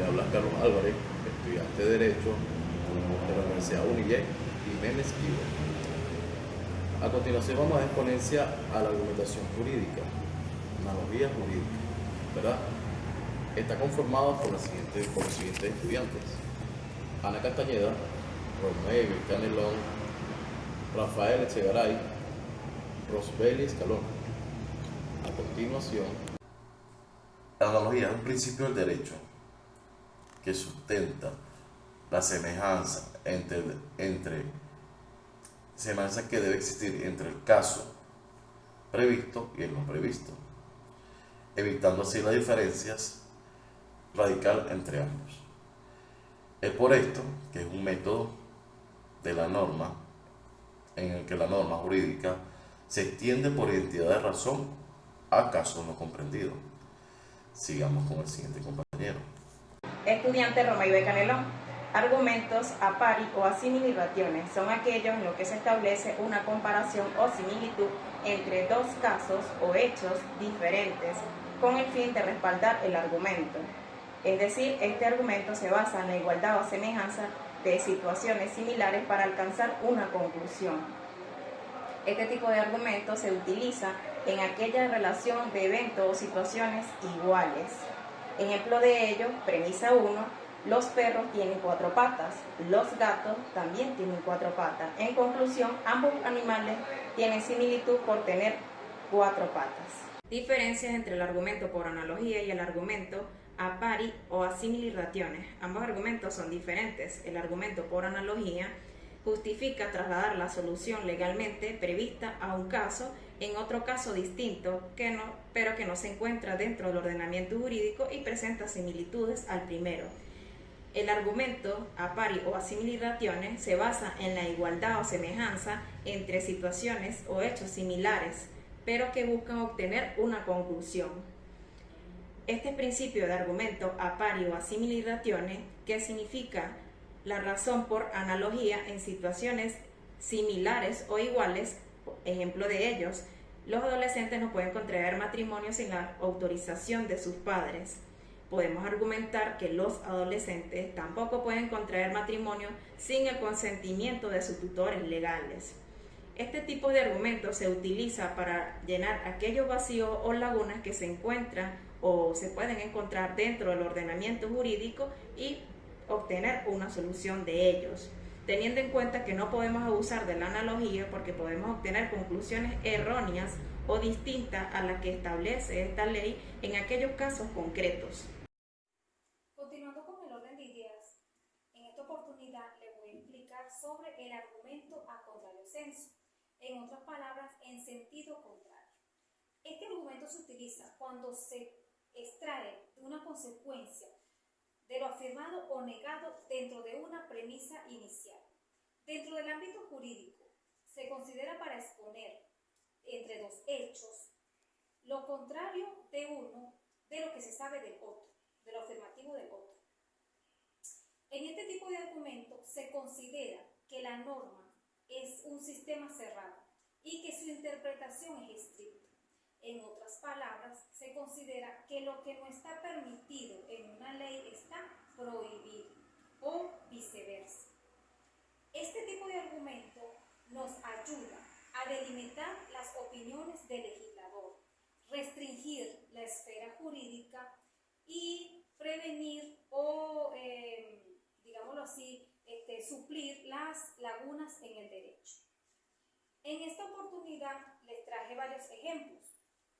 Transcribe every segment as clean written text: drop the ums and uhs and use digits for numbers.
habla Carlos Álvarez, estudiante de Derecho de la Universidad UNILLE Jiménez Esquivel. A continuación vamos a dar exponencia a la argumentación jurídica, analogía jurídica, ¿verdad? Está conformado por los siguientes estudiantes: Ana Castañeda, Romeo Canelón, Rafael Echegaray, Rosbeli Escalón. A continuación, la analogía es un principio del derecho que sustenta la semejanza semejanza que debe existir entre el caso previsto y el no previsto, evitando así las diferencias radical entre ambos. Es por esto que es un método de la norma en el que la norma jurídica se extiende por identidad de razón a casos no comprendidos. Sigamos con el siguiente compañero. Estudiante Romeo Canelón. Argumentos a pari o asimilizaciones son aquellos en los que se establece una comparación o similitud entre dos casos o hechos diferentes con el fin de respaldar el argumento. Es decir, este argumento se basa en la igualdad o semejanza de situaciones similares para alcanzar una conclusión. Este tipo de argumento se utiliza en aquella relación de eventos o situaciones iguales. Ejemplo de ello, premisa 1, los perros tienen 4 patas, los gatos también tienen 4 patas. En conclusión, ambos animales tienen similitud por tener 4 patas. Diferencias entre el argumento por analogía y el argumento a pari o asimilizaciones. Ambos argumentos son diferentes. El argumento por analogía justifica trasladar la solución legalmente prevista a un caso en otro caso distinto, pero que no se encuentra dentro del ordenamiento jurídico y presenta similitudes al primero. El argumento a pari o asimilizaciones se basa en la igualdad o semejanza entre situaciones o hechos similares, pero que buscan obtener una conclusión. Este principio de argumento a pari o asimilizaciones, que significa la razón por analogía en situaciones similares o iguales. Ejemplo de ellos, los adolescentes no pueden contraer matrimonio sin la autorización de sus padres. Podemos argumentar que los adolescentes tampoco pueden contraer matrimonio sin el consentimiento de sus tutores legales. Este tipo de argumento se utiliza para llenar aquellos vacíos o lagunas que se encuentran o se pueden encontrar dentro del ordenamiento jurídico y obtener una solución de ellos, teniendo en cuenta que no podemos abusar de la analogía porque podemos obtener conclusiones erróneas o distintas a las que establece esta ley en aquellos casos concretos. Continuando con el orden de ideas, en esta oportunidad les voy a explicar sobre el argumento a contrario sensu, en otras palabras, en sentido contrario. Este argumento se utiliza cuando se extrae una consecuencia de lo afirmado o negado dentro de una premisa inicial. Dentro del ámbito jurídico, se considera para exponer entre dos hechos lo contrario de uno de lo que se sabe del otro, de lo afirmativo del otro. En este tipo de argumento se considera que la norma es un sistema cerrado y que su interpretación es estricta. En otras palabras, se considera que lo que no está permitido en una ley está prohibido o viceversa. Este tipo de argumento nos ayuda a delimitar las opiniones del legislador, restringir la esfera jurídica y prevenir o, digámoslo así, suplir las lagunas en el derecho. En esta oportunidad les traje varios ejemplos.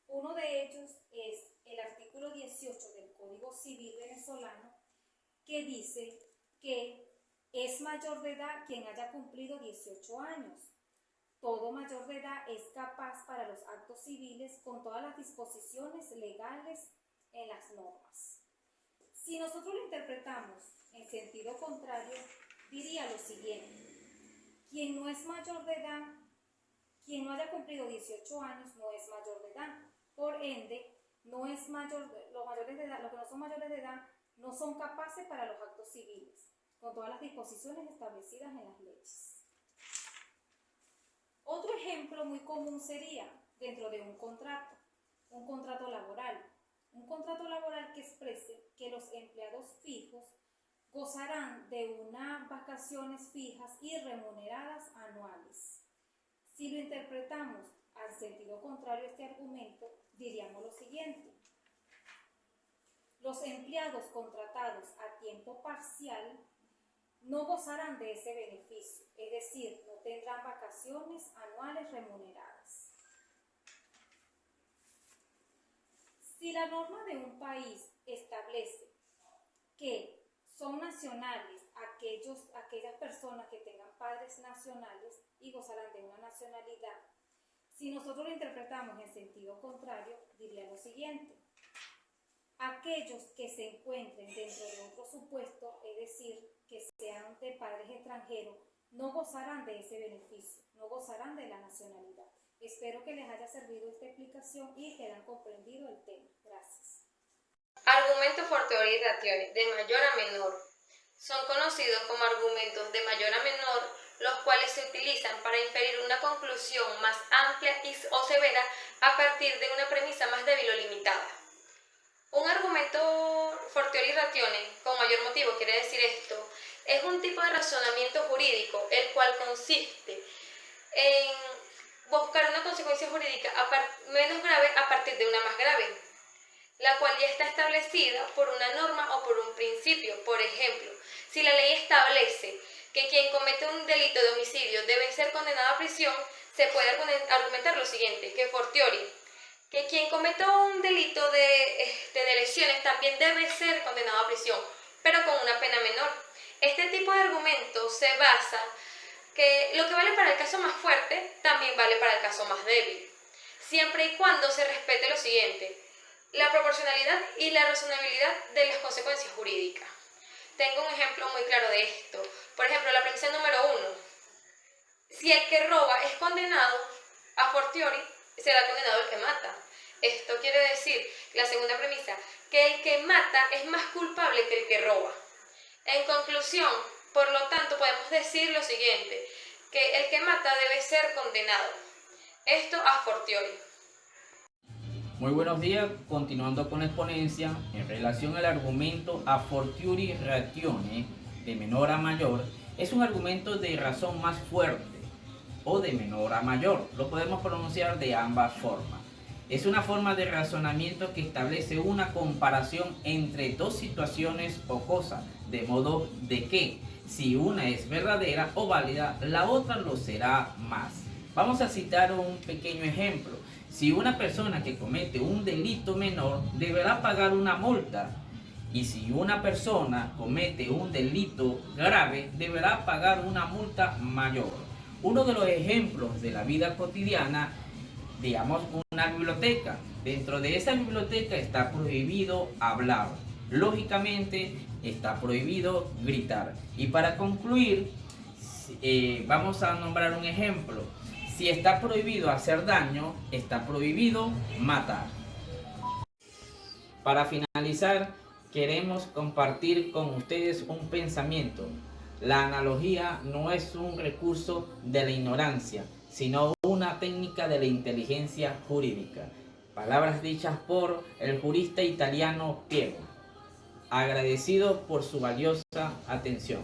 Uno de ellos es el artículo 18 del Código Civil venezolano, que dice que es mayor de edad quien haya cumplido 18 años. Todo mayor de edad es capaz para los actos civiles con todas las disposiciones legales en las normas. Si nosotros lo interpretamos en sentido contrario, diría lo siguiente: quien no es mayor de edad, quien no haya cumplido 18 años no es mayor de edad. Por ende, los mayores de edad, los que no son mayores de edad, no son capaces para los actos civiles, con todas las disposiciones establecidas en las leyes. Otro ejemplo muy común sería dentro de un contrato laboral. Un contrato laboral que exprese que los empleados fijos gozarán de unas vacaciones fijas y remuneradas anuales. Si lo interpretamos al sentido contrario a este argumento, diríamos lo siguiente. Los empleados contratados a tiempo parcial no gozarán de ese beneficio, es decir, no tendrán vacaciones anuales remuneradas. Si la norma de un país establece que son nacionales aquellas personas que tengan padres nacionales y gozarán de una nacionalidad, si nosotros lo interpretamos en sentido contrario, diría lo siguiente. Aquellos que se encuentren dentro de otro supuesto, es decir, que sean de padres extranjeros, no gozarán de ese beneficio, no gozarán de la nacionalidad. Espero que les haya servido esta explicación y que hayan comprendido el tema. Gracias. Argumentos fortiori ratione, de mayor a menor. Son conocidos como argumentos de mayor a menor, los cuales se utilizan para inferir una conclusión más amplia o severa a partir de una premisa más débil o limitada. Un argumento fortiori ratione, con mayor motivo, quiere decir esto, es un tipo de razonamiento jurídico, el cual consiste en buscar una consecuencia jurídica menos grave a partir de una más grave, la cual ya está establecida por una norma o por un principio. Por ejemplo, si la ley establece que quien comete un delito de homicidio debe ser condenado a prisión, se puede argumentar lo siguiente, que fortiori, que quien cometa un delito de lesiones también debe ser condenado a prisión, pero con una pena menor. Este tipo de argumento se basa que lo que vale para el caso más fuerte también vale para el caso más débil, siempre y cuando se respete lo siguiente: la proporcionalidad y la razonabilidad de las consecuencias jurídicas. Tengo un ejemplo muy claro de esto. Por ejemplo, la premisa número 1. Si el que roba es condenado, a fortiori será condenado el que mata. Esto quiere decir, la segunda premisa, que el que mata es más culpable que el que roba. En conclusión, por lo tanto, podemos decir lo siguiente, que el que mata debe ser condenado. Esto a fortiori. Muy buenos días, continuando con la exponencia, en relación al argumento a fortiori ratione, de menor a mayor, es un argumento de razón más fuerte o de menor a mayor, lo podemos pronunciar de ambas formas. Es una forma de razonamiento que establece una comparación entre dos situaciones o cosas, de modo de que si una es verdadera o válida, la otra lo será más. Vamos a citar un pequeño ejemplo. Si una persona que comete un delito menor deberá pagar una multa, y si una persona comete un delito grave deberá pagar una multa mayor. Uno de los ejemplos de la vida cotidiana, digamos una biblioteca. Dentro de esa biblioteca está prohibido hablar. Lógicamente está prohibido gritar. Y para concluir, vamos a nombrar un ejemplo. Si está prohibido hacer daño, está prohibido matar. Para finalizar, queremos compartir con ustedes un pensamiento. La analogía no es un recurso de la ignorancia, sino una técnica de la inteligencia jurídica. Palabras dichas por el jurista italiano Piero. Agradecido por su valiosa atención.